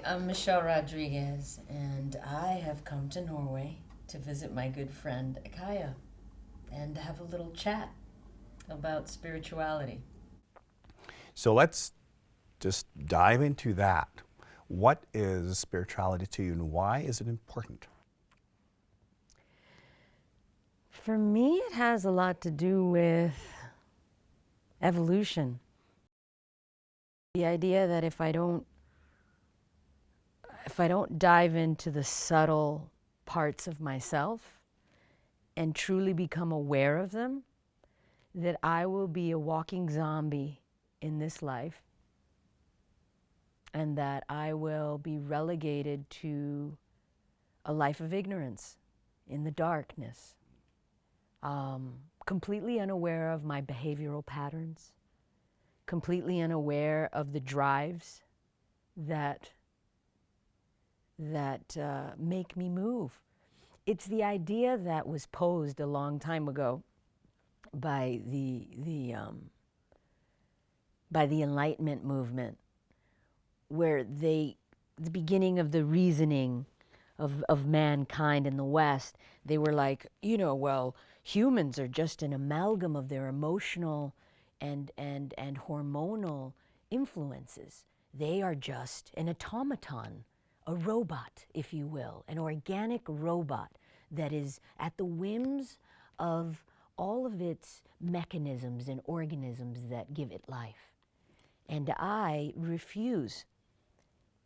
I'm Michelle Rodriguez, and I have come to Norway to visit my good friend IKYA and have a little chat about spirituality. So let's just dive into that. What is spirituality to you and why is it important? For me, it has a lot to do with evolution. The idea that if I don't dive into the subtle parts of myself and truly become aware of them, that I will be a walking zombie in this life, and that I will be relegated to a life of ignorance in the darkness, completely unaware of my behavioral patterns, completely unaware of the drives that make me move. It's the idea that was posed a long time ago by the Enlightenment movement, where the beginning of the reasoning of mankind in the West, they were like, well, humans are just an amalgam of their emotional and hormonal influences. They are just an automaton, a robot, if you will, an organic robot that is at the whims of all of its mechanisms and organisms that give it life. And I refuse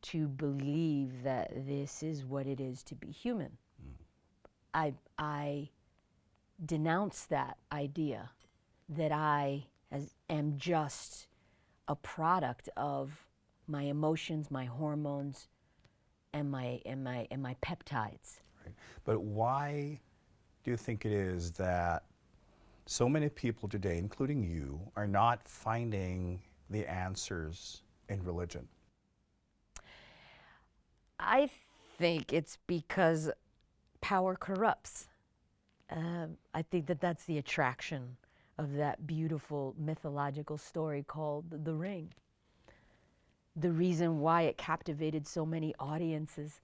to believe that this is what it is to be human. I denounce that idea that I am just a product of my emotions, my hormones, and my peptides. Right. But why do you think it is that so many people today, including you, are not finding the answers in religion? I think it's because power corrupts. I think that that's the attraction of that beautiful mythological story called The Ring. The reason why it captivated so many audiences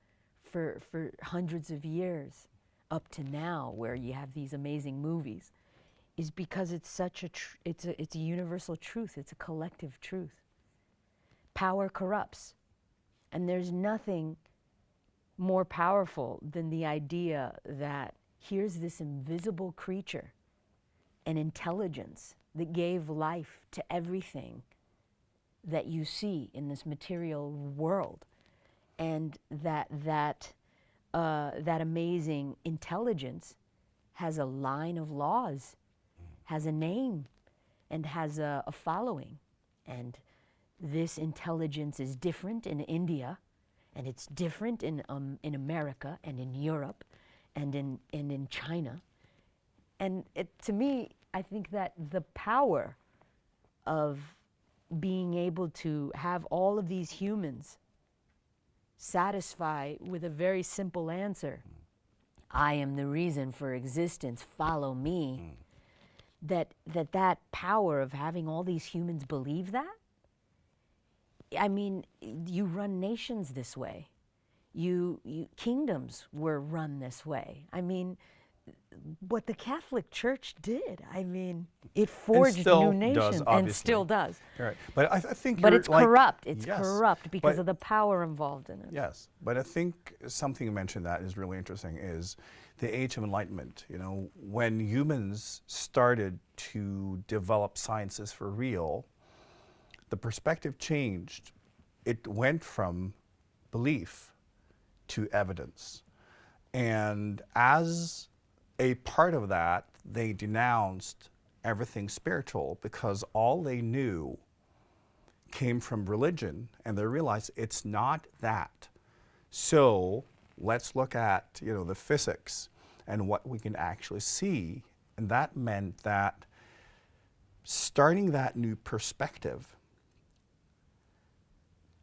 for hundreds of years up to now, where you have these amazing movies, is because it's such it's a universal truth. It's a collective truth. Power corrupts, and there's nothing more powerful than the idea that here's this invisible creature, an intelligence that gave life to everything that you see in this material world, and that amazing intelligence has a line of laws, has a name, and has a following. And this intelligence is different in India, and it's different in America and in Europe and in China. And to me, I think that the power of being able to have all of these humans satisfy with a very simple answer, I am the reason for existence, follow me, that power of having all these humans believe that. I mean, you run nations this way. Kingdoms were run this way. I mean, what the Catholic Church did, I mean, it forged new nations and still does. Right. But I think but it's like, corrupt. It's yes, corrupt because of the power involved in it. Yes, but I think something you mentioned that is really interesting is the Age of Enlightenment. You know, when humans started to develop sciences for real, the perspective changed. It went from belief to evidence. And as a part of that, they denounced everything spiritual because all they knew came from religion, and they realized it's not that. So let's look at, the physics and what we can actually see. And that meant that starting that new perspective,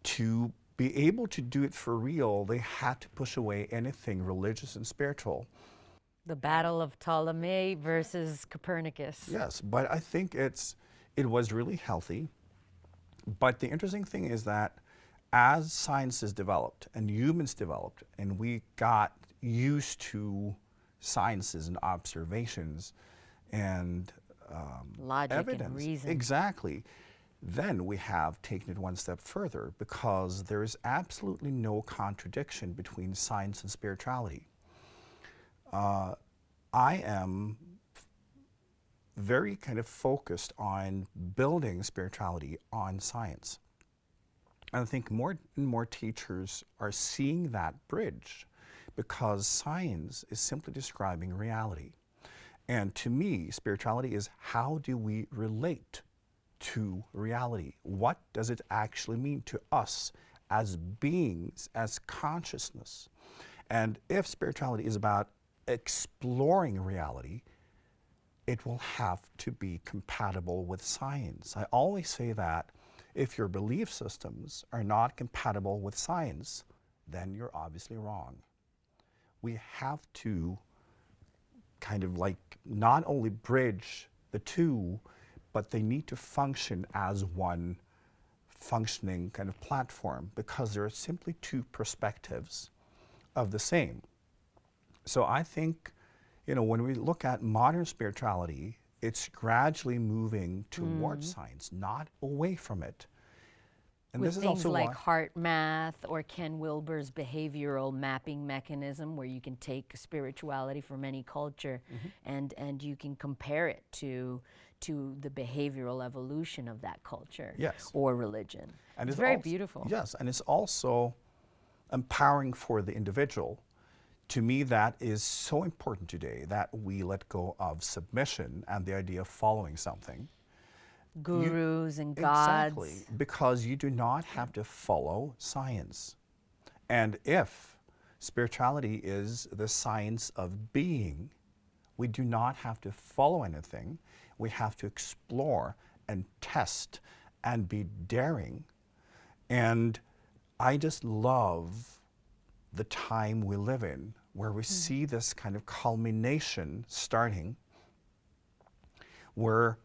to be able to do it for real, they had to push away anything religious and spiritual. The battle of Ptolemy versus Copernicus. Yes, but I think it was really healthy. But the interesting thing is that as science has developed and humans developed, and we got used to sciences and observations and Logic evidence. and reason. Exactly. Then we have taken it one step further, because there is absolutely no contradiction between science and spirituality. I am very kind of focused on building spirituality on science. And I think more and more teachers are seeing that bridge, because science is simply describing reality. And to me, spirituality is, how do we relate to reality? What does it actually mean to us as beings, as consciousness? And if spirituality is about exploring reality, it will have to be compatible with science. I always say that if your belief systems are not compatible with science, then you're obviously wrong. We have to kind of like not only bridge the two, but they need to function as one functioning kind of platform, because there are simply two perspectives of the same. So I think, you know, when we look at modern spirituality, it's gradually moving towards science, not away from it. And With this is things also like why, heart math or Ken Wilber's behavioral mapping mechanism, where you can take spirituality from any culture and you can compare it to the behavioral evolution of that culture Yes. or religion. and It's very also, beautiful. Yes, and it's also empowering for the individual. To me, that is so important today, that we let go of submission and the idea of following something. Gurus and gods. Exactly, because you do not have to follow science. And if spirituality is the science of being, we do not have to follow anything. We have to explore and test and be daring. And I just love the time we live in, where we see this kind of culmination starting, where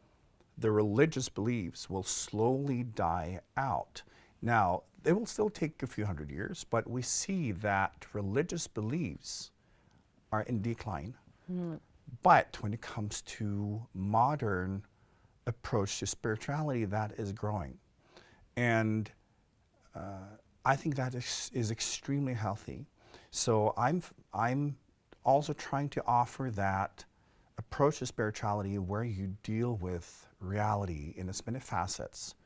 the religious beliefs will slowly die out. Now, it will still take a few hundred years, but we see that religious beliefs are in decline. But when it comes to modern approach to spirituality, that is growing. And I think that is extremely healthy. So I'm also trying to offer that approach to spirituality, where you deal with reality in its many facets,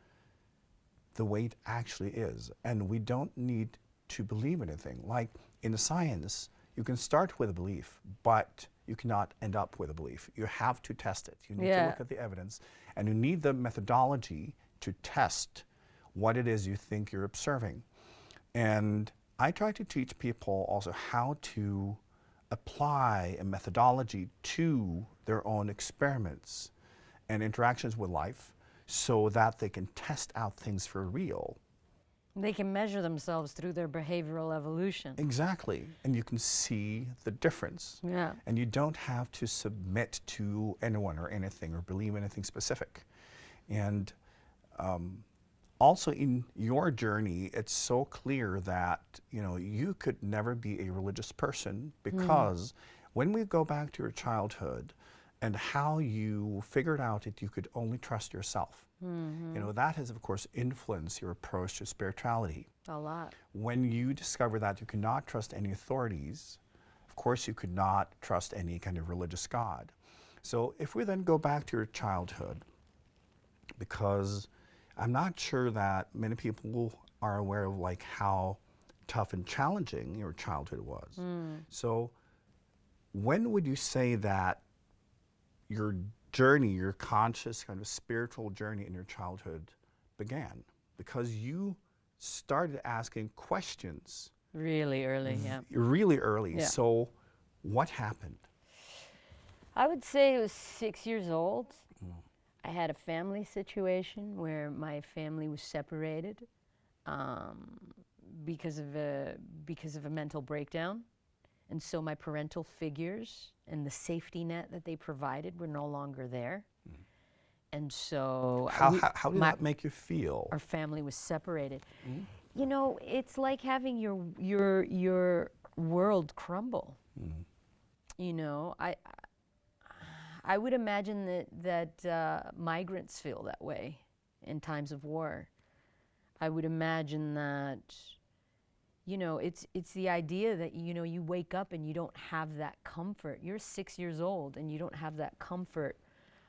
the way it actually is. And we don't need to believe anything. Like in science, you can start with a belief, but you cannot end up with a belief. You have to test it. You need to look at the evidence, and you need the methodology to test what it is you think you're observing. And I try to teach people also how to apply a methodology to their own experiments and interactions with life, so that they can test out things for real. They can measure themselves through their behavioral evolution. Exactly. And you can see the difference. Yeah. And you don't have to submit to anyone or anything or believe anything specific. And also in your journey, it's so clear that, you know, you could never be a religious person, because when we go back to your childhood and how you figured out that you could only trust yourself, you know, that has of course influenced your approach to spirituality. A lot. When you discover that you cannot trust any authorities, of course you could not trust any kind of religious God. So if we then go back to your childhood, because I'm not sure that many people are aware of like how tough and challenging your childhood was. So when would you say that your journey, your conscious kind of spiritual journey in your childhood began? Because you started asking questions Really early, yeah. really early. Yeah. So what happened? I would say it was 6 years old. I had a family situation where my family was separated because of a mental breakdown. And so my parental figures and the safety net that they provided were no longer there. And so How did that make you feel? our family was separated. You know, it's like having your world crumble. Mm. You know, I would imagine that migrants feel that way in times of war. I would imagine that, you know, it's the idea that, you know, you wake up and you don't have that comfort. You're 6 years old and you don't have that comfort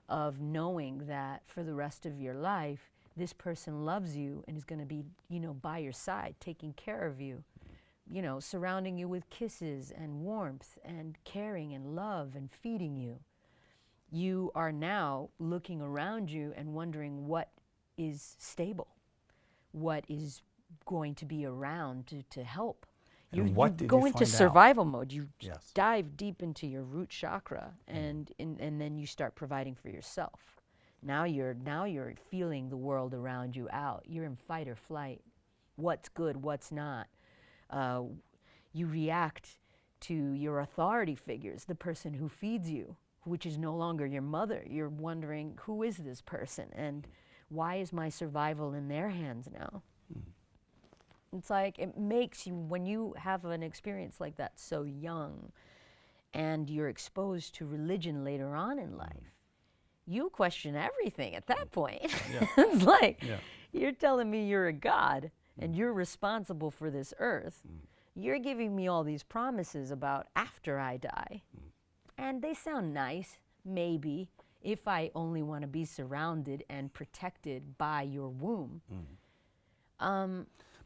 of knowing that for the rest of your life, this person loves you and is going to be, you know, by your side, taking care of you, you know, surrounding you with kisses and warmth and caring and love and feeding you. You are now looking around you and wondering what is stable, what is going to be around to help. And what did go you into find survival mode. You Yes. dive deep into your root chakra, and then you start providing for yourself. Now you're feeling the world around you out. You're in fight or flight. What's good, what's not. You react to your authority figures, the person who feeds you, which is no longer your mother. You're wondering, who is this person, and why is my survival in their hands now? It's like, it makes you, when you have an experience like that so young, and you're exposed to religion later on in life, you question everything at that point. Yeah. It's like, Yeah. you're telling me you're a god, and you're responsible for this earth. You're giving me all these promises about after I die. And they sound nice, maybe, if I only want to be surrounded and protected by your womb.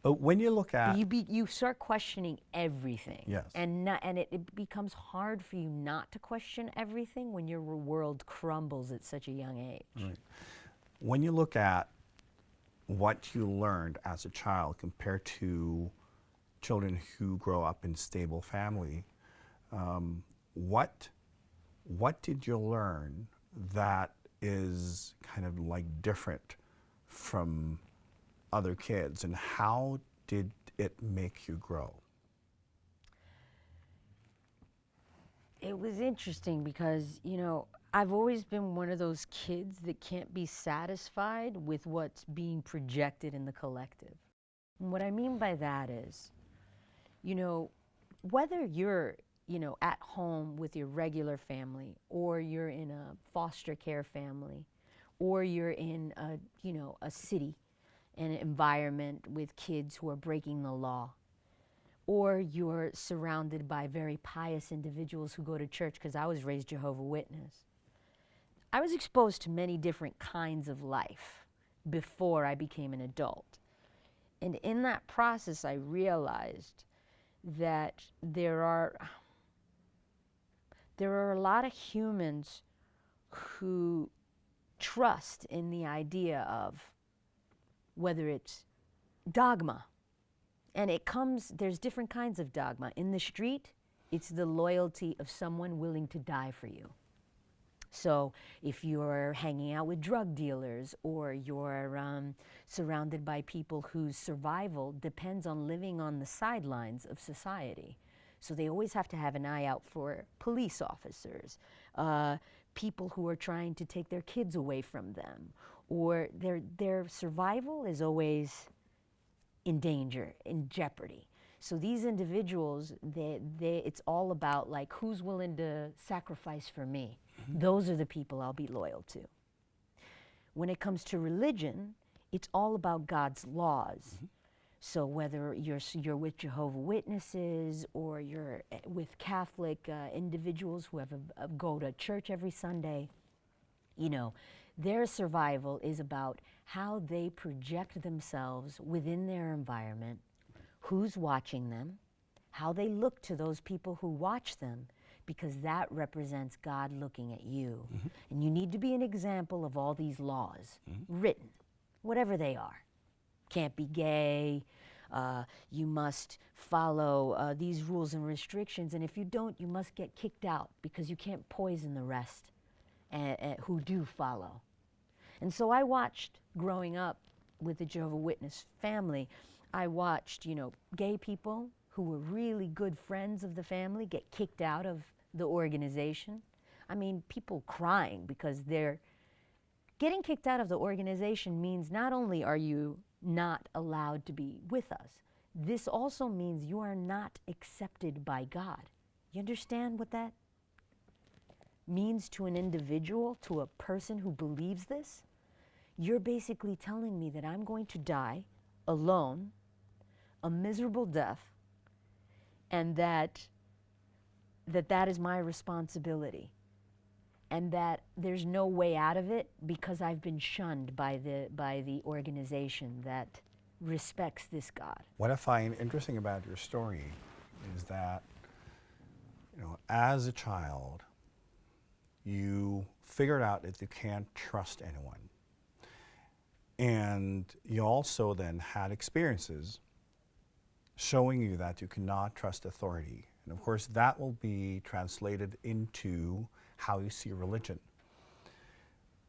But when you look at You start questioning everything. Yes. And it becomes hard for you not to question everything when your world crumbles at such a young age. Right. When you look at what you learned as a child compared to children who grow up in stable family, what did you learn that is kind of like different from other kids, and how did it make you grow? It was interesting because, you know, I've always been one of those kids that can't be satisfied with what's being projected in the collective. And what I mean by that is, you know, whether you're, you know, at home with your regular family, or you're in a foster care family, or you're in a, you know, a city, an environment with kids who are breaking the law, or you're surrounded by very pious individuals who go to church, because I was raised Jehovah's Witness. I was exposed to many different kinds of life before I became an adult. And in that process, I realized that there are a lot of humans who trust in the idea of, whether it's dogma, and there's different kinds of dogma. In the street, it's the loyalty of someone willing to die for you. So if you're hanging out with drug dealers, or you're surrounded by people whose survival depends on living on the sidelines of society, so they always have to have an eye out for police officers, people who are trying to take their kids away from them, or their survival is always in danger, in jeopardy. So these individuals, it's all about, like, who's willing to sacrifice for me? Those are the people I'll be loyal to. When it comes to religion, it's all about God's laws. So whether you're with Jehovah's Witnesses, or you're with Catholic individuals who go to church every Sunday, you know, their survival is about how they project themselves within their environment, who's watching them, how they look to those people who watch them, because that represents God looking at you. And you need to be an example of all these laws, written, whatever they are. Can't be gay, you must follow these rules and restrictions, and if you don't, you must get kicked out, because you can't poison the rest who do follow. And so I watched, growing up with the Jehovah's Witness family, I watched, you know, gay people who were really good friends of the family get kicked out of the organization. I mean, people crying because they're getting kicked out of the organization means not only are you not allowed to be with us. This also means you are not accepted by God. You understand what that means to an individual, to a person who believes this? You're basically telling me that I'm going to die alone, a miserable death, and that is my responsibility, and that there's no way out of it because I've been shunned by the organization that respects this God. What I find interesting about your story is that, you know, as a child, you figured out that you can't trust anyone. And you also then had experiences showing you that you cannot trust authority. And of course, that will be translated into how you see religion.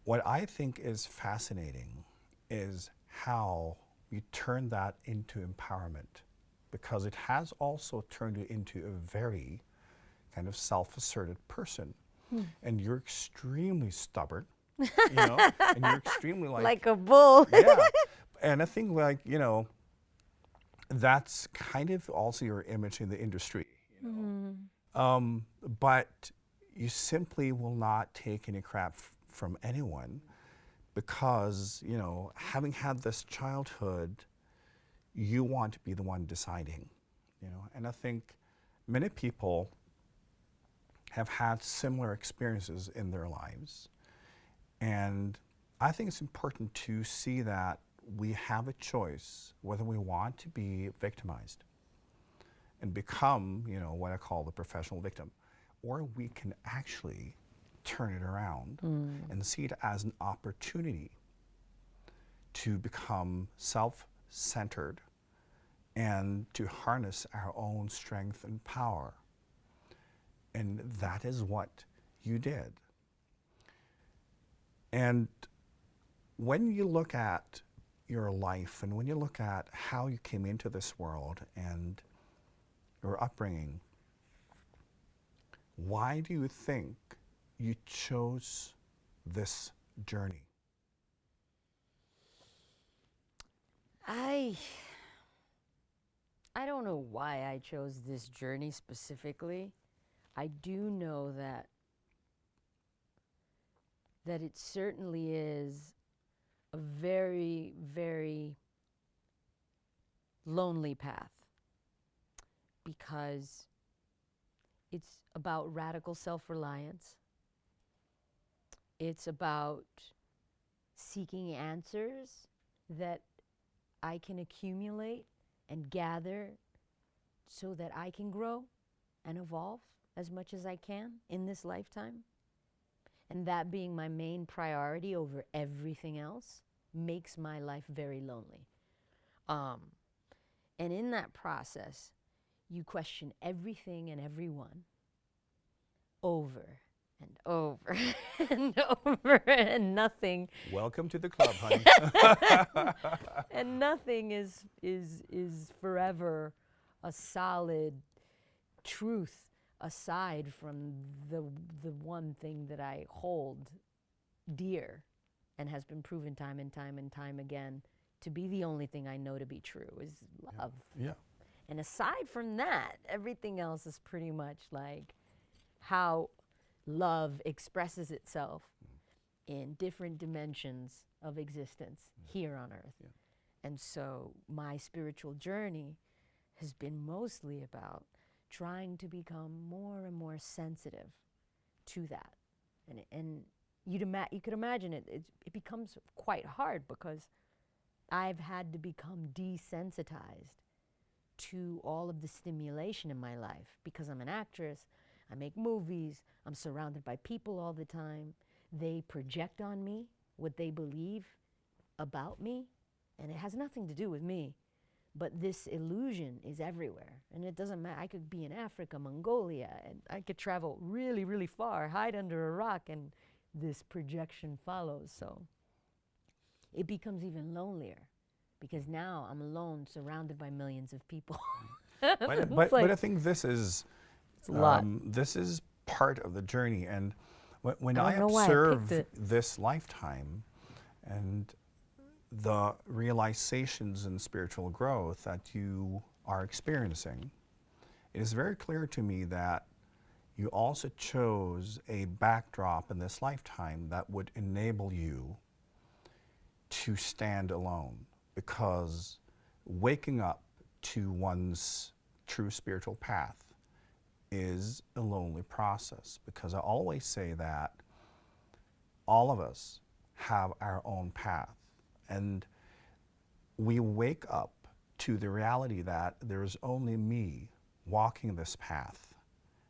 What I think is fascinating is how you turn that into empowerment, because it has also turned you into a very kind of self-asserted person. And you're extremely stubborn, you know, and you're extremely like a bull. yeah. And I think, like, you know, that's kind of also your image in the industry, you know. But you simply will not take any crap from anyone because, you know, having had this childhood, you want to be the one deciding, you know. And I think many people have had similar experiences in their lives. And I think it's important to see that we have a choice whether we want to be victimized and become, you know, what I call the professional victim, or we can actually turn it around and see it as an opportunity to become self-centered and to harness our own strength and power. And that is what you did. And when you look at your life and when you look at how you came into this world and your upbringing, why do you think you chose this journey? I don't know why I chose this journey specifically. I do know that it certainly is a very, very lonely path, because it's about radical self-reliance. It's about seeking answers that I can accumulate and gather so that I can grow and evolve as much as I can in this lifetime. And that being my main priority over everything else makes my life very lonely. And in that process, you question everything and everyone over and over and over, and nothing. Welcome to the club, honey. And nothing is forever a solid truth aside from the one thing that I hold dear and has been proven time and time again to be the only thing I know to be true is love. Yeah. And aside from that, everything else is pretty much like how love expresses itself in different dimensions of existence here on earth. Yeah. And so my spiritual journey has been mostly about trying to become more and more sensitive to that. And you could imagine it becomes quite hard because I've had to become desensitized to all of the stimulation in my life because I'm an actress, I make movies, I'm surrounded by people all the time. They project on me what they believe about me, and it has nothing to do with me. But this illusion is everywhere, and it doesn't matter. I could be in Africa, Mongolia, and I could travel really, really far, hide under a rock, and this projection follows. So it becomes even lonelier because now I'm alone, surrounded by millions of people. But I think this is a lot. This is part of the journey, and when I I don't know why I picked observe it. this lifetime, and the realizations and spiritual growth that you are experiencing, it is very clear to me that you also chose a backdrop in this lifetime that would enable you to stand alone, because waking up to one's true spiritual path is a lonely process. Because I always say that all of us have our own path, and we wake up to the reality that there's only me walking this path,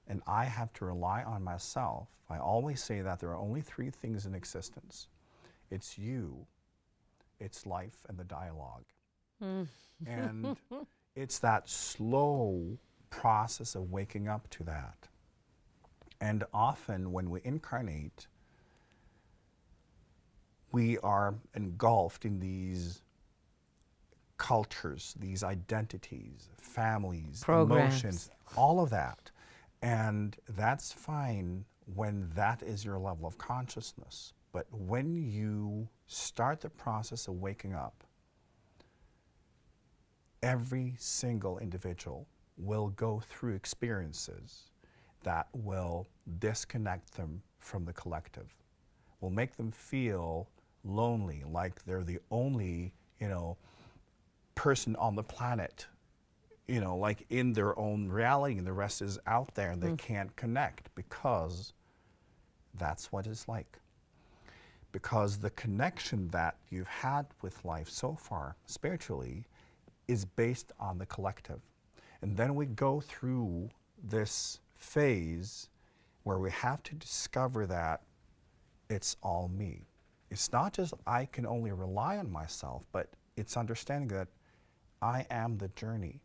and I have to rely on myself. I always say that there are only three things in existence. It's you, it's life, and the dialogue. And it's that slow process of waking up to that. And often when we incarnate, we are engulfed in these cultures, these identities, families, Programs. emotions, all of that. And that's fine when that is your level of consciousness. But when you start the process of waking up, every single individual will go through experiences that will disconnect them from the collective, will make them feel lonely, like they're the only, person on the planet, like in their own reality, and the rest is out there and they can't connect, because that's what it's like. Because the connection that you've had with life so far, spiritually, is based on the collective. And then we go through this phase where we have to discover that it's all me. It's not just I can only rely on myself, but it's understanding that I am the journey.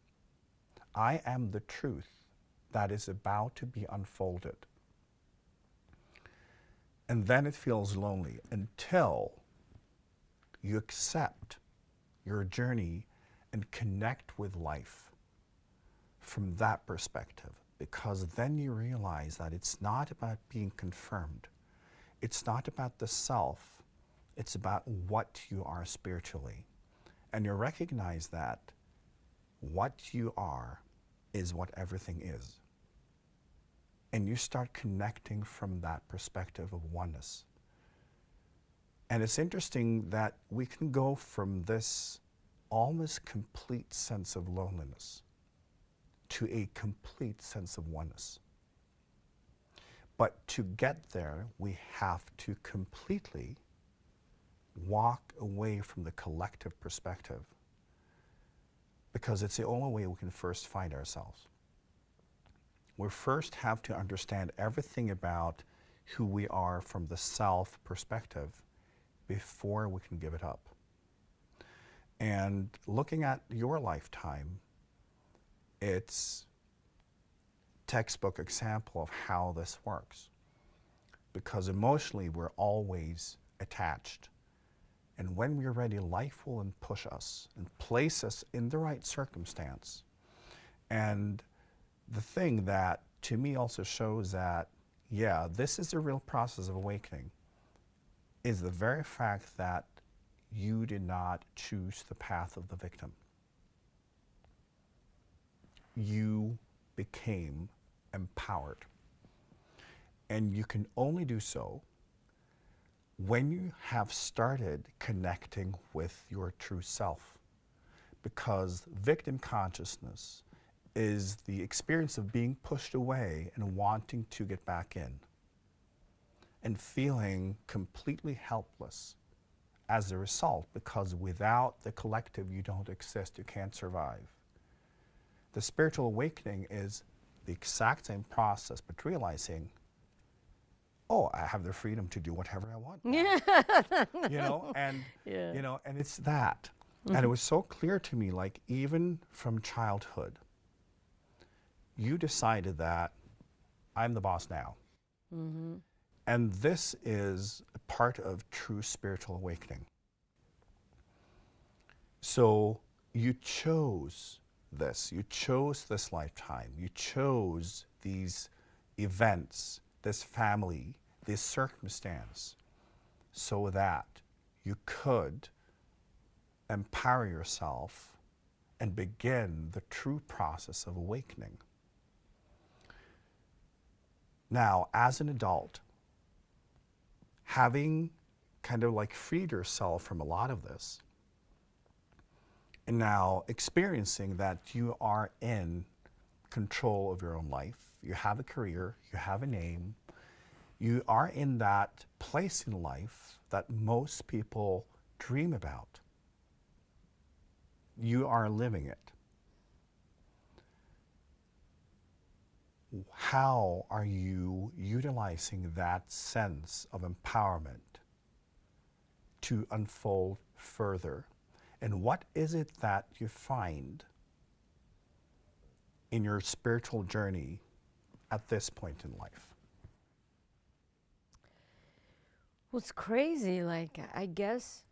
I am the truth that is about to be unfolded. And then it feels lonely until you accept your journey and connect with life from that perspective, because then you realize that it's not about being confirmed. It's not about the self. It's about what you are spiritually. And you recognize that what you are is what everything is. And you start connecting from that perspective of oneness. And it's interesting that we can go from this almost complete sense of loneliness to a complete sense of oneness. But to get there, we have to completely walk away from the collective perspective, because it's the only way we can first find ourselves. We first have to understand everything about who we are from the self perspective before we can give it up. And looking at your lifetime, it's textbook example of how this works. Because emotionally, we're always attached. And when we're ready, life will push us and place us in the right circumstance. And the thing that to me also shows that, yeah, this is the real process of awakening, is the very fact that you did not choose the path of the victim. You became empowered. And you can only do so when you have started connecting with your true self. Because victim consciousness is the experience of being pushed away and wanting to get back in, and feeling completely helpless as a result, because without the collective you don't exist, you can't survive. The spiritual awakening is the exact same process, but realizing, oh, I have the freedom to do whatever I want now. And it's that. And it was so clear to me, like even from childhood, you decided that I'm the boss now. And this is a part of true spiritual awakening. So you chose this. You chose this lifetime. You chose these events, this family, this circumstance, so that you could empower yourself and begin the true process of awakening. Now, as an adult, having kind of like freed yourself from a lot of this, and now experiencing that you are in control of your own life, you have a career, you have a name, you are in that place in life that most people dream about. You are living it. How are you utilizing that sense of empowerment to unfold further? And what is it that you find in your spiritual journey at this point in life? Well, it's crazy. Like, I guess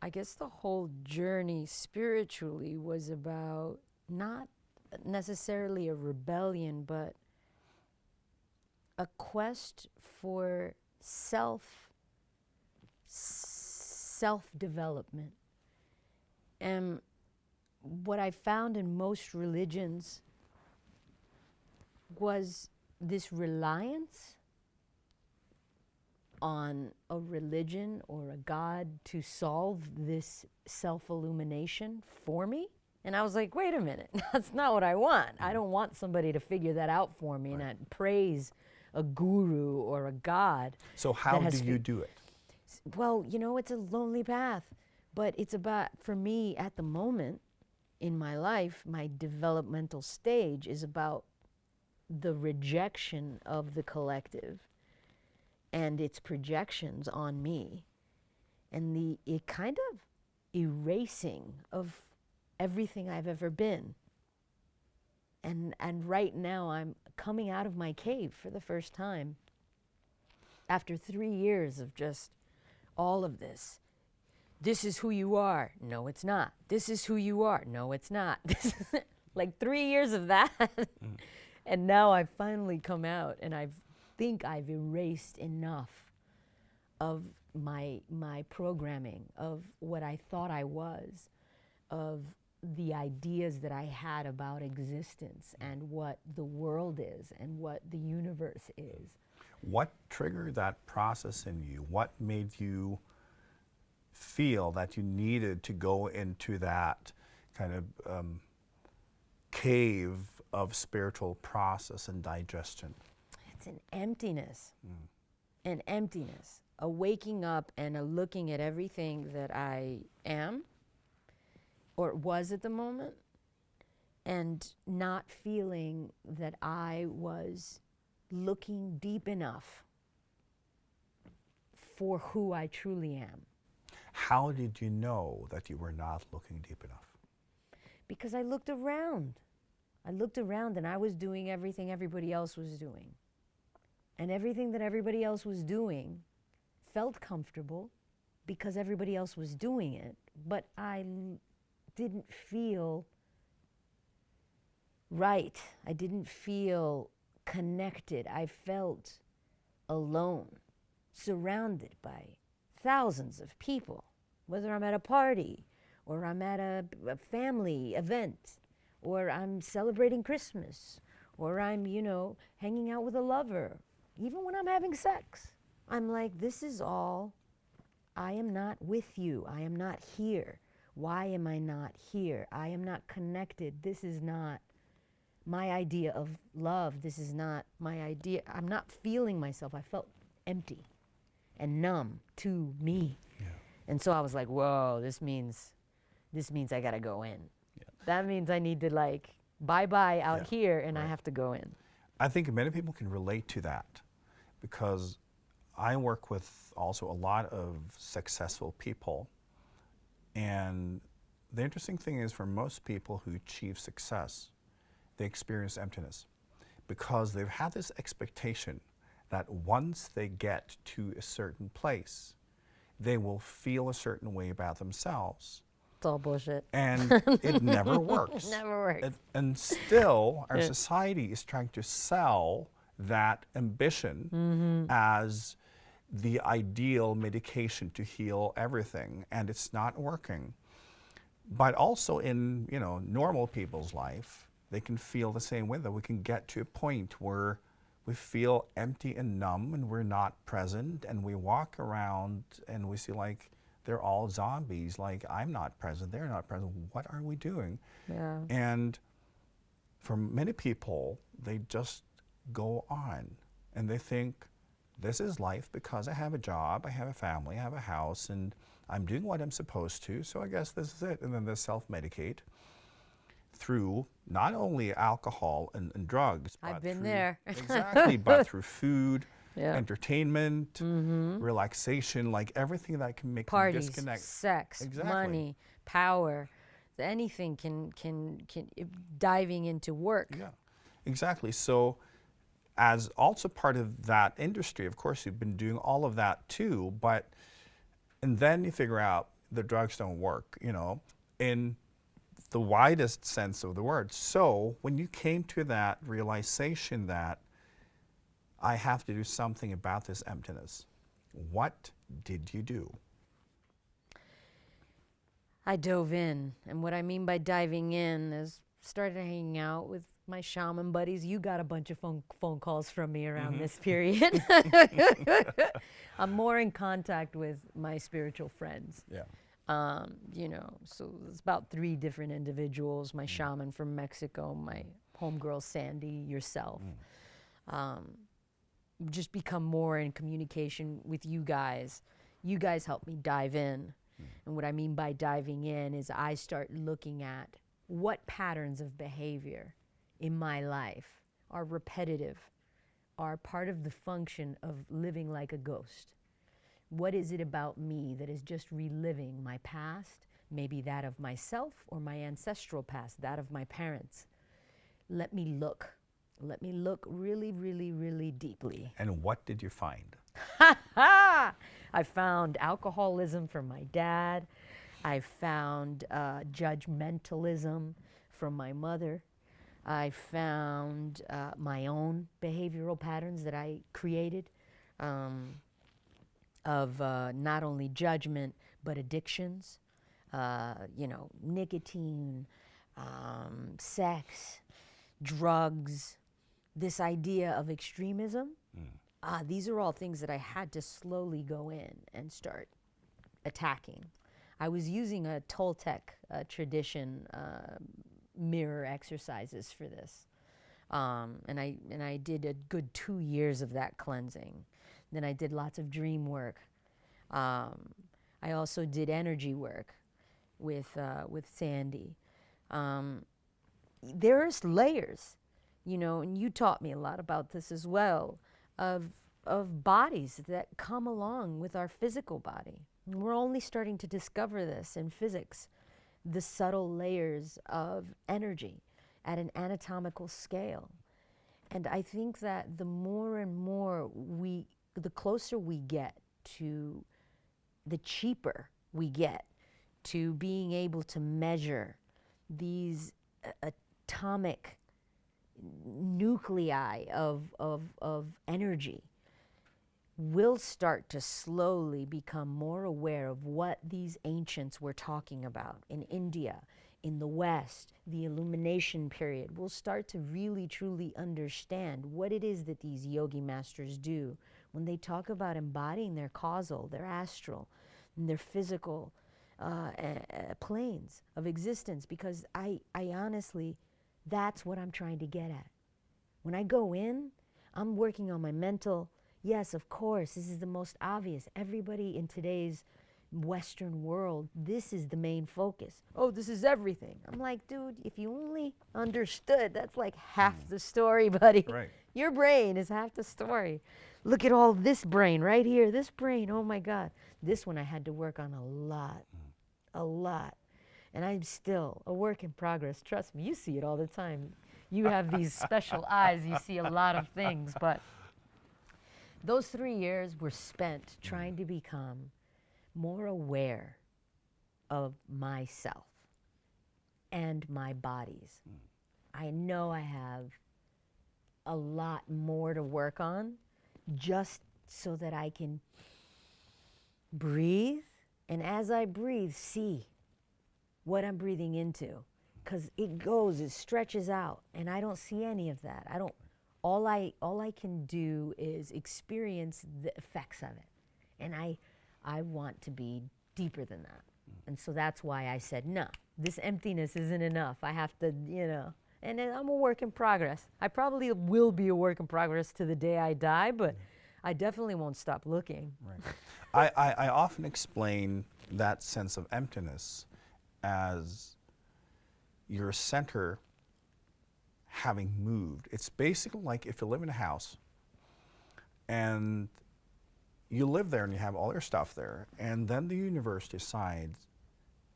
the whole journey spiritually was about not necessarily a rebellion, but a quest for self-development. And what I found in most religions was this reliance on a religion or a God to solve this self-illumination for me. And I was like, wait a minute, that's not what I want. I don't want somebody to figure that out for me and I praise a guru or a God. So how do you do it? Well, you know, it's a lonely path, but it's about, for me at the moment in my life, my developmental stage is about the rejection of the collective and its projections on me, and the kind of erasing of everything I've ever been. And right now I'm coming out of my cave for the first time after 3 years of just all of this. This is who you are. No, it's not. This is who you are. No, it's not. Like 3 years of that. And now I've finally come out and I think I've erased enough of my programming, of what I thought I was, of the ideas that I had about existence and what the world is and what the universe is. What triggered that process in you? What made you feel that you needed to go into that kind of cave of spiritual process and digestion? It's an emptiness, an emptiness, a waking up and a looking at everything that I am or was at the moment and not feeling that I was looking deep enough for who I truly am. How did you know that you were not looking deep enough? Because I looked around. I looked around and I was doing everything everybody else was doing. And everything that everybody else was doing felt comfortable because everybody else was doing it, but I didn't feel right. I didn't feel connected. I felt alone, surrounded by thousands of people, whether I'm at a party or I'm at a family event or I'm celebrating Christmas or I'm, you know, hanging out with a lover. Even when I'm having sex, I'm like, this is all, I am not with you. I am not here. Why am I not here? I am not connected. This is not my idea of love. This is not my idea. I'm not feeling myself. I felt empty and numb to me. Yeah. And so I was like, whoa, this means I gotta go in. Yeah. That means I need to like, bye-bye out Yeah. here and Right. I have to go in. I think many people can relate to that because I work with also a lot of successful people. And the interesting thing is for most people who achieve success, they experience emptiness because they've had this expectation that once they get to a certain place, they will feel a certain way about themselves. It's all bullshit. And it never works. It never works. And still, our society is trying to sell that ambition as the ideal medication to heal everything, and it's not working. But also in, you know, normal people's life, they can feel the same way, that we can get to a point where we feel empty and numb and we're not present, and we walk around and we see like they're all zombies, like I'm not present, they're not present, what are we doing? Yeah. And for many people, they just go on and they think, this is life because I have a job, I have a family, I have a house, and I'm doing what I'm supposed to, so I guess this is it. And then they self-medicate through not only alcohol and drugs, but I've been through, there. exactly, but through food, Yeah. entertainment, relaxation, like everything that can make them Parties, disconnect. sex, Exactly. money, power, anything can diving into work. Yeah, exactly. So as also part of that industry, of course, you've been doing all of that too, and then you figure out the drugs don't work, you know, in the widest sense of the word. So when you came to that realization that I have to do something about this emptiness, what did you do? I dove in, and what I mean by diving in is started hanging out with my shaman buddies. You got a bunch of phone calls from me around this period. I'm more in contact with my spiritual friends. Yeah. You know, so it's about 3 different individuals, my shaman from Mexico, my homegirl Sandy, yourself. Just become more in communication with you guys. You guys help me dive in. And what I mean by diving in is I start looking at what patterns of behavior in my life are repetitive, are part of the function of living like a ghost. What is it about me that is just reliving my past, maybe that of myself or my ancestral past, that of my parents? Let me look. Let me look really, really, really deeply. And what did you find? I found alcoholism from my dad. I found judgmentalism from my mother. I found my own behavioral patterns that I created of not only judgment, but addictions, you know, nicotine, sex, drugs, this idea of extremism. These are all things that I had to slowly go in and start attacking. I was using a Toltec tradition mirror exercises for this. And I did a good 2 years of that cleansing. Then I did lots of dream work. I also did energy work with Sandy. There's layers, you know, and you taught me a lot about this as well, of bodies that come along with our physical body. And we're only starting to discover this in physics, the subtle layers of energy at an anatomical scale. And I think that the more and more the closer we get to, the cheaper we get to being able to measure these atomic nuclei of energy, we'll start to slowly become more aware of what these ancients were talking about in India, in the West, the Illumination period. We'll start to really truly understand what it is that these yogi masters do when they talk about embodying their causal, their astral, and their physical planes of existence, because I honestly, that's what I'm trying to get at. When I go in, I'm working on my mental. Yes, of course, this is the most obvious. Everybody in today's Western world, this is the main focus. Oh, this is everything. I'm like, dude, if you only understood, that's like half the story, buddy. Right. Your brain is half the story. Look at all this brain right here, this brain, oh my God. This one I had to work on a lot. And I'm still a work in progress. Trust me, you see it all the time. You have these special eyes, you see a lot of things. But those 3 years were spent trying to become more aware of myself and my bodies. I know I have a lot more to work on, just so that I can breathe, and as I breathe, see what I'm breathing into, because it stretches out, and I don't see any of that. All I can do is experience the effects of it, and I want to be deeper than that. And so that's why I said, no, this emptiness isn't enough. I have to, and then I'm a work in progress. I probably will be a work in progress to the day I die, but I definitely won't stop looking. Right. I often explain that sense of emptiness as your center having moved. It's basically like if you live in a house and you live there and you have all your stuff there, and then the universe decides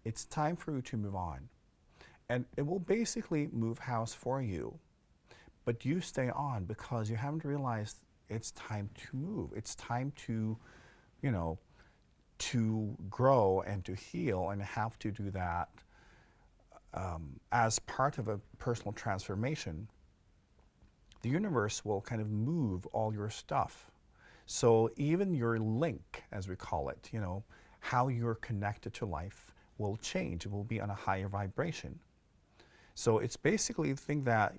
it's time for you to move on. And it will basically move house for you, but you stay on because you haven't realized it's time to move. It's time to, to grow and to heal, and have to do that as part of a personal transformation. The universe will kind of move all your stuff. So even your link, as we call it, how you're connected to life will change. It will be on a higher vibration. So it's basically the thing that,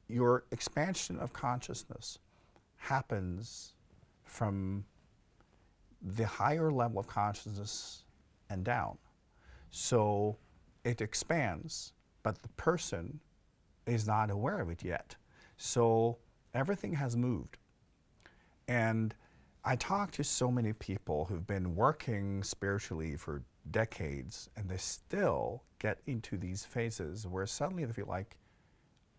your expansion of consciousness happens from the higher level of consciousness and down. So it expands, but the person is not aware of it yet. So everything has moved. And I talk to so many people who've been working spiritually for decades, and they still get into these phases where suddenly they feel like,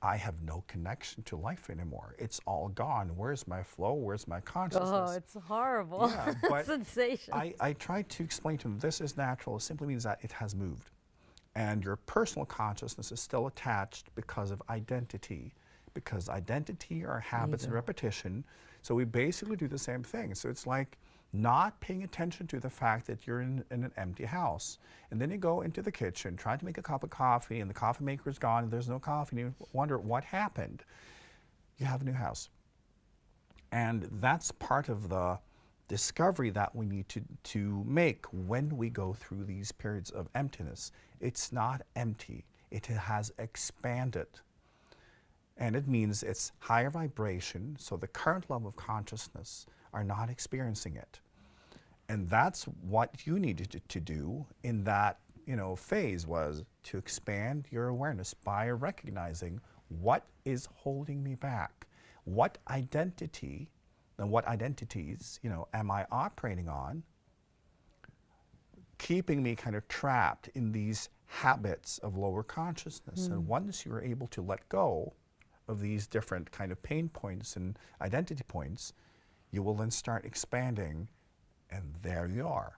I have no connection to life anymore. It's all gone. Where's my flow? Where's my consciousness? Oh, it's horrible. Yeah, but sensation. I try to explain to them, this is natural. It simply means that it has moved. And your personal consciousness is still attached because of identity. Because identity are habits and repetition. So we basically do the same thing. So it's like not paying attention to the fact that you're in an empty house. And then you go into the kitchen, trying to make a cup of coffee, and the coffee maker's gone, and there's no coffee, and you wonder what happened. You have a new house. And that's part of the discovery that we need to make when we go through these periods of emptiness. It's not empty. It has expanded. And it means it's higher vibration, so the current level of consciousness are not experiencing it. And that's what you needed to do in that phase, was to expand your awareness by recognizing what is holding me back. What identity and what identities am I operating on, keeping me kind of trapped in these habits of lower consciousness. And once you're able to let go of these different kind of pain points and identity points, you will then start expanding, and there you are.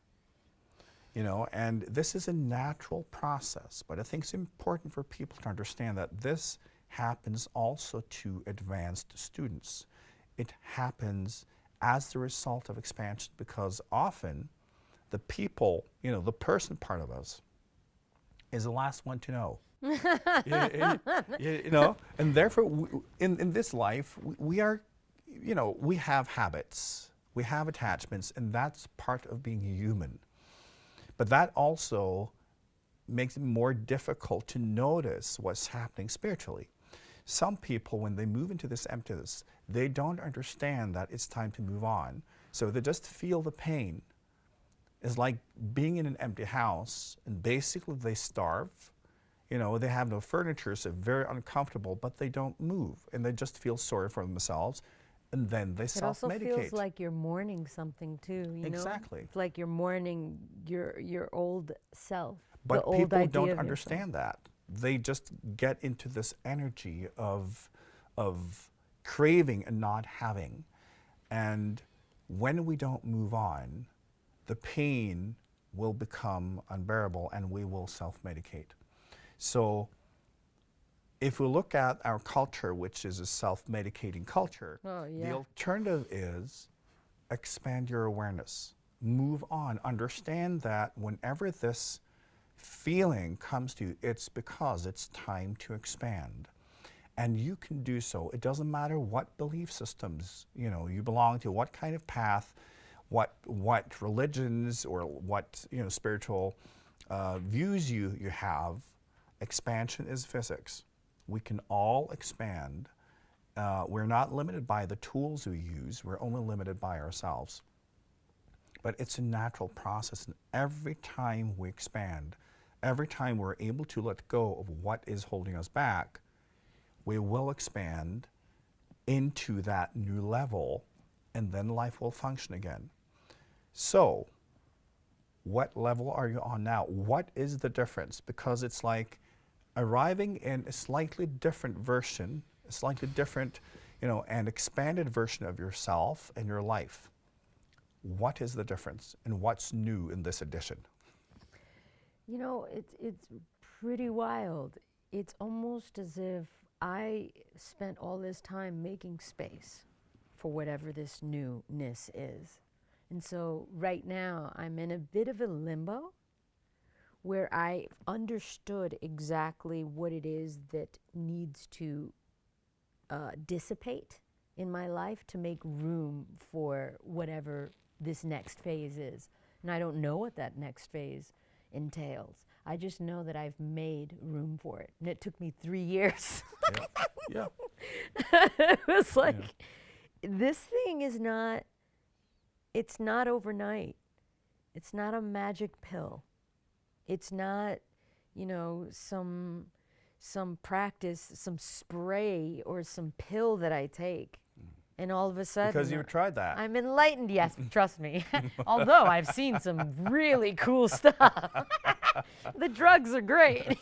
And this is a natural process, but I think it's important for people to understand that this happens also to advanced students. It happens as the result of expansion, because often the people, the person part of us is the last one to know. And therefore, in this life, we are, we have habits, we have attachments, and that's part of being human. But that also makes it more difficult to notice what's happening spiritually. Some people, when they move into this emptiness, they don't understand that it's time to move on. So they just feel the pain. It's like being in an empty house, and basically they starve. They have no furniture, so very uncomfortable, but they don't move, and they just feel sorry for themselves, and then they self-medicate. It also feels like you're mourning something too, Exactly. It's like you're mourning your old self, but the old people idea don't of understand yourself. that. They just get into this energy of craving and not having. And when we don't move on, the pain will become unbearable, and we will self-medicate. So if we look at our culture, which is a self-medicating culture, the alternative is expand your awareness. Move on. Understand that whenever this feeling comes to you, it's because it's time to expand. And you can do so. It doesn't matter what belief systems you belong to, what kind of path, what religions or what spiritual views you have, expansion is physics. We can all expand. We're not limited by the tools we use. We're only limited by ourselves. But it's a natural process, and every time we expand, every time we're able to let go of what is holding us back, we will expand into that new level, and then life will function again. So, what level are you on now? What is the difference? Because it's like arriving in a slightly different version, a slightly different, and expanded version of yourself and your life. What is the difference, and what's new in this edition? It's pretty wild. It's almost as if I spent all this time making space for whatever this newness is. And so right now I'm in a bit of a limbo where I understood exactly what it is that needs to dissipate in my life to make room for whatever this next phase is. And I don't know what that next phase entails. I just know that I've made room for it. And it took me 3 years. Yeah. It was like, this thing is not, it's not overnight. It's not a magic pill. It's not, some practice, some spray or some pill that I take. And all of a sudden, Because you've tried that. I'm enlightened. Yes, trust me. Although I've seen some really cool stuff. The drugs are great.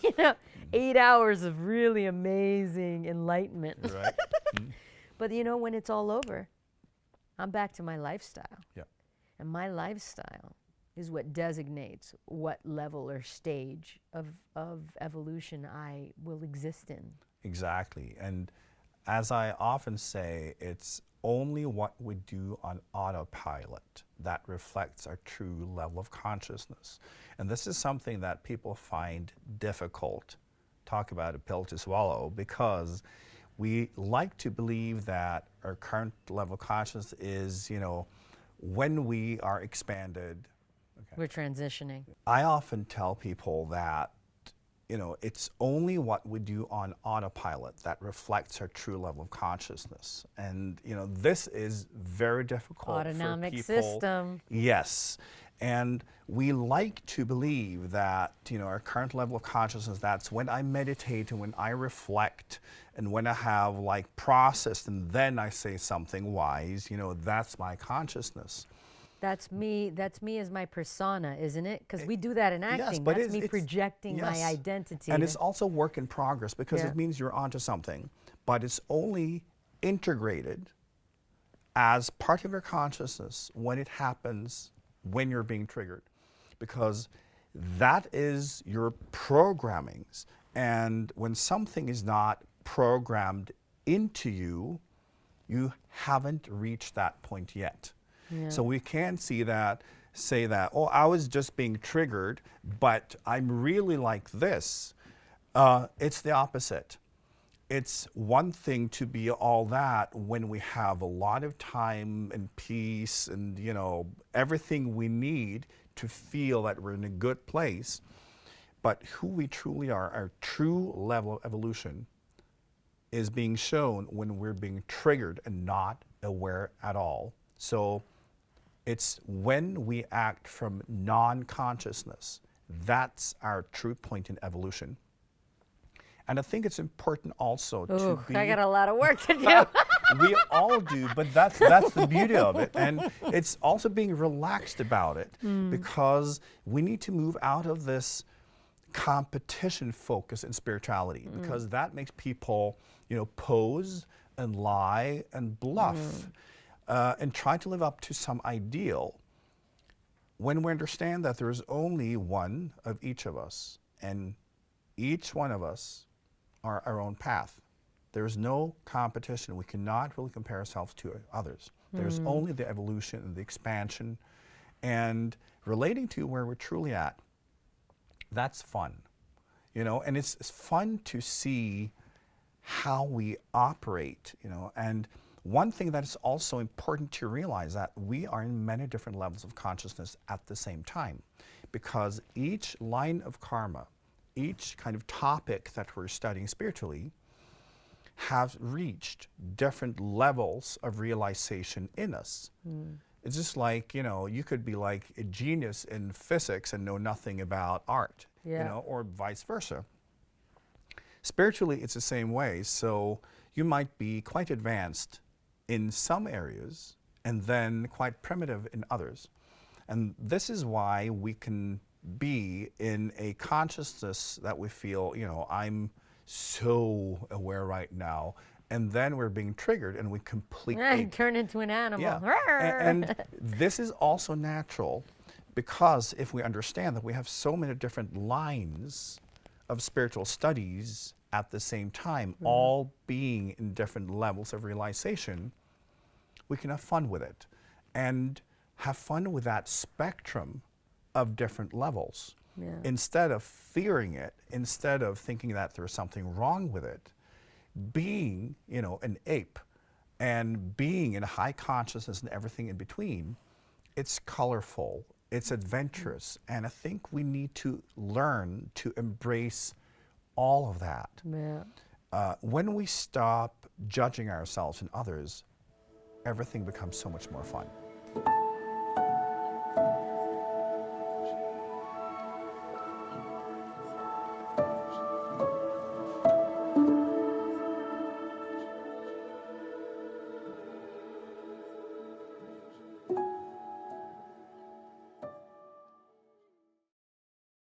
8 hours of really amazing enlightenment. Right. But when it's all over, I'm back to my lifestyle. Yeah. And my lifestyle is what designates what level or stage of evolution I will exist in. Exactly. And as I often say, it's only what we do on autopilot that reflects our true level of consciousness. And this is something that people find difficult, talk about a pill to swallow, because we like to believe that our current level of consciousness is, when we are expanded. Okay. We're transitioning. I often tell people that it's only what we do on autopilot that reflects our true level of consciousness. And, this is very difficult Autonomic for people. system. Yes. And we like to believe that, our current level of consciousness, that's when I meditate and when I reflect and when I have processed and then I say something wise, that's my consciousness. That's me as my persona, isn't it? Because we do that in acting. Yes, but that's me projecting my identity. And it's also work in progress, because Yeah. it means you're onto something, but it's only integrated as part of your consciousness when it happens, when you're being triggered, because that is your programmings. And when something is not programmed into you, you haven't reached that point yet. Yeah. So we can say that, oh, I was just being triggered, but I'm really like this. It's the opposite. It's one thing to be all that when we have a lot of time and peace and, everything we need to feel that we're in a good place. But who we truly are, our true level of evolution, is being shown when we're being triggered and not aware at all. So it's when we act from non-consciousness, that's our true point in evolution. And I think it's important also to be... I got a lot of work to do. We all do, but that's the beauty of it. And it's also being relaxed about it, because we need to move out of this competition focus in spirituality, because that makes people, pose and lie and bluff. And try to live up to some ideal, when we understand that there is only one of each of us, and each one of us are our own path. There is no competition. We cannot really compare ourselves to others. There's only the evolution and the expansion, and relating to where we're truly at. That's fun, and it's fun to see how we operate, and One thing that is also important to realize that we are in many different levels of consciousness at the same time, because each line of karma, each kind of topic that we're studying spiritually, have reached different levels of realization in us. It's just like, you know, you could be like a genius in physics and know nothing about art, you know, or vice versa. Spiritually, it's the same way. So you might be quite advanced in some areas and then quite primitive in others. And this is why we can be in a consciousness that we feel, you know, I'm so aware right now. And then we're being triggered and we completely turn into an animal. And this is also natural, because if we understand that we have so many different lines of spiritual studies at the same time, all being in different levels of realization, we can have fun with it and have fun with that spectrum of different levels. Instead of fearing it, instead of thinking that there's something wrong with it, being, you know, an ape and being in high consciousness and everything in between, it's colorful, it's adventurous, and I think we need to learn to embrace all of that. When we stop judging ourselves and others, everything becomes so much more fun.